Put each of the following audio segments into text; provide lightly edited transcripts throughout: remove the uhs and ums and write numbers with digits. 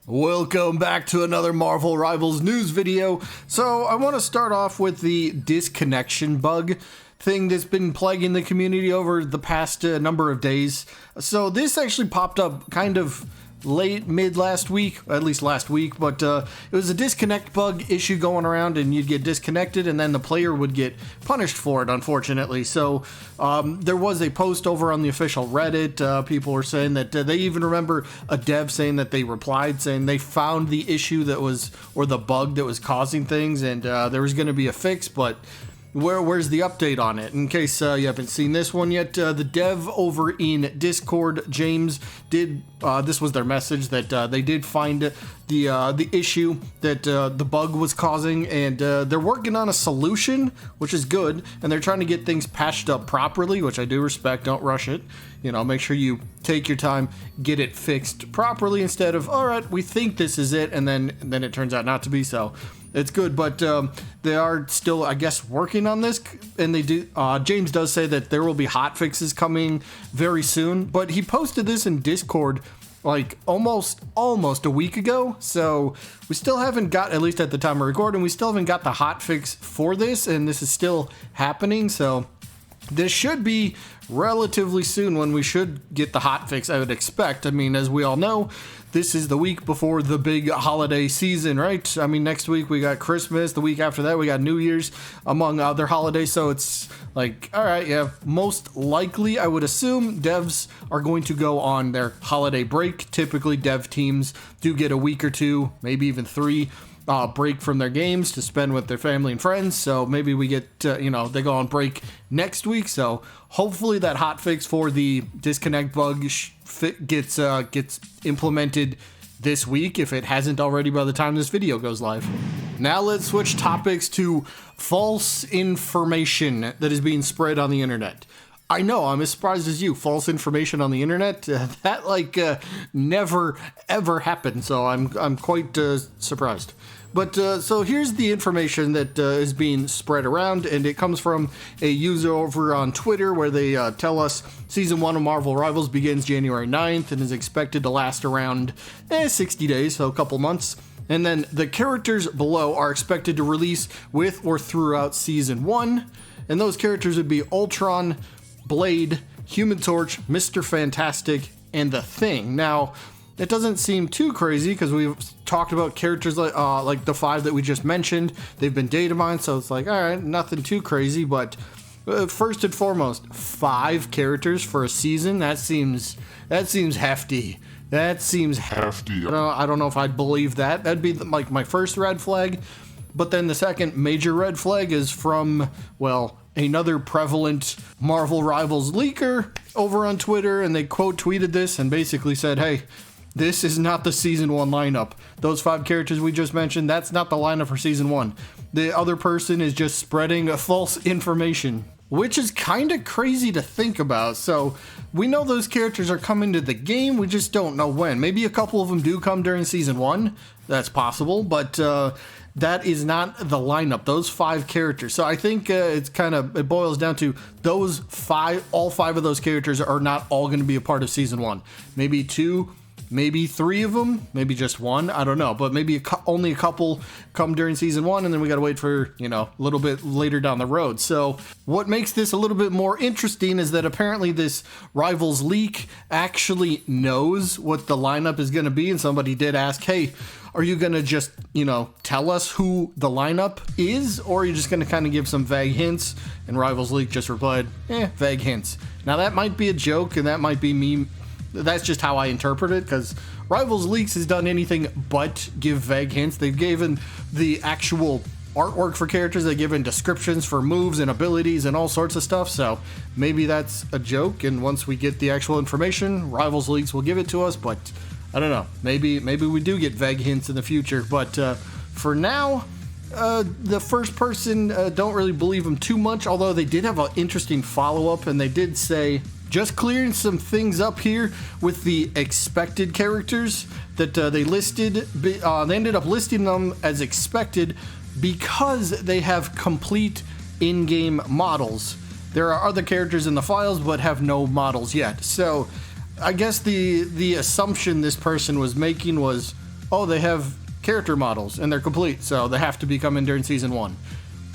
Welcome back to another Marvel Rivals news video. So I want to start off with the disconnection bug thing that's been plaguing the community over the past number of days. So this actually popped up kind of mid last week, at least last week, but it was a disconnect bug issue going around, and you'd get disconnected and then the player would get punished for it, unfortunately. So there was a post over on the official Reddit. People were saying that they even remember a dev saying that they replied saying they found the issue that was, or the bug that was causing things, and there was going to be a fix, but where's the update on it? In case you haven't seen this one yet, the dev over in Discord, James, did this was their message that they did find the issue that the bug was causing, and they're working on a solution, which is good, and they're trying to get things patched up properly, which I do respect. Don't rush it. You know, make sure you take your time, get it fixed properly instead of, all right, we think this is it, and then it turns out not to be. So it's good, but they are still, I guess, working on this, and they do. James does say that there will be hot fixes coming very soon, but he posted this in Discord like almost a week ago, so we still haven't got, at least at the time of recording, we still haven't got the hot fix for this, and this is still happening. So this should be relatively soon when we should get the hot fix, I would expect. I mean, as we all know, this is the week before the big holiday season, right? I mean, next week we got Christmas. The week after that we got New Year's, among other holidays. So it's like, all right, yeah, most likely I would assume devs are going to go on their holiday break. Typically dev teams do get a week or two, maybe even three break from their games to spend with their family and friends. So maybe we get, they go on break next week. So hopefully that hot fix for the disconnect bug gets implemented this week, if it hasn't already by the time this video goes live. Now let's switch topics to false information that is being spread on the internet. I know, I'm as surprised as you. False information on the internet, that never ever happened. So I'm quite surprised. But so here's the information that is being spread around, and it comes from a user over on Twitter where they tell us Season 1 of Marvel Rivals begins January 9th and is expected to last around 60 days, so a couple months. And then the characters below are expected to release with or throughout Season 1, and those characters would be Ultron, Blade, Human Torch, Mr. Fantastic, and The Thing. Now, it doesn't seem too crazy because we've talked about characters like the 5 that we just mentioned. They've been data mined, so it's like, all right, nothing too crazy. But first and foremost, 5 characters for a season, that seems hefty. That seems hefty. I don't know if I'd believe that. That'd be like my first red flag. But then the second major red flag is from, well, another prevalent Marvel Rivals leaker over on Twitter, and they quote tweeted this and basically said, hey, this is not the Season 1 lineup. Those 5 characters we just mentioned, that's not the lineup for Season 1. The other person is just spreading false information, which is kind of crazy to think about. So we know those characters are coming to the game, we just don't know when. Maybe a couple of them do come during Season 1, that's possible, but that is not the lineup, those 5 characters. So I think it boils down to those 5, all 5 of those characters are not all going to be a part of Season 1. Maybe 2, maybe 3 of them, maybe just 1, I don't know. But maybe only a couple come during Season 1, and then we got to wait for, a little bit later down the road. So what makes this a little bit more interesting is that apparently this Rivals leak actually knows what the lineup is going to be. And somebody did ask, hey, are you going to just, tell us who the lineup is? Or are you just going to kind of give some vague hints? And Rivals Leak just replied, vague hints. Now that might be a joke, and that might be me. That's just how I interpret it, because Rivals Leaks has done anything but give vague hints. They've given the actual artwork for characters, they've given descriptions for moves and abilities and all sorts of stuff, so maybe that's a joke, and once we get the actual information, Rivals Leaks will give it to us, but I don't know. Maybe we do get vague hints in the future, but for now, the first person, don't really believe them too much, although they did have an interesting follow-up, and they did say, just clearing some things up here with the expected characters that they listed. They ended up listing them as expected because they have complete in-game models. There are other characters in the files but have no models yet. So I guess the assumption this person was making was oh, they have character models and they're complete, so they have to be coming during Season 1.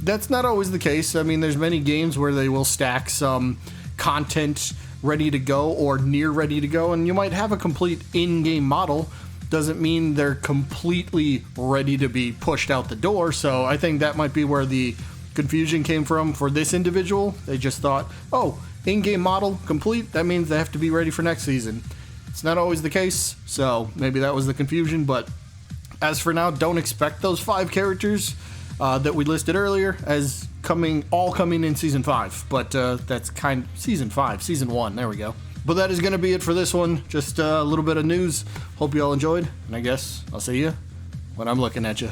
That's not always the case. I mean, there's many games where they will stack some content ready to go or near ready to go, and you might have a complete in-game model. Doesn't mean they're completely ready to be pushed out the door, so I think that might be where the confusion came from for this individual. They just thought, oh, in-game model complete, that means they have to be ready for next season. It's not always the case, so maybe that was the confusion, but as for now, don't expect those 5 characters that we listed earlier as all coming in Season 5, but that's Season 1, there we go. But that is going to be it for this one, just a little bit of news. Hope you all enjoyed, and I guess I'll see you when I'm looking at you.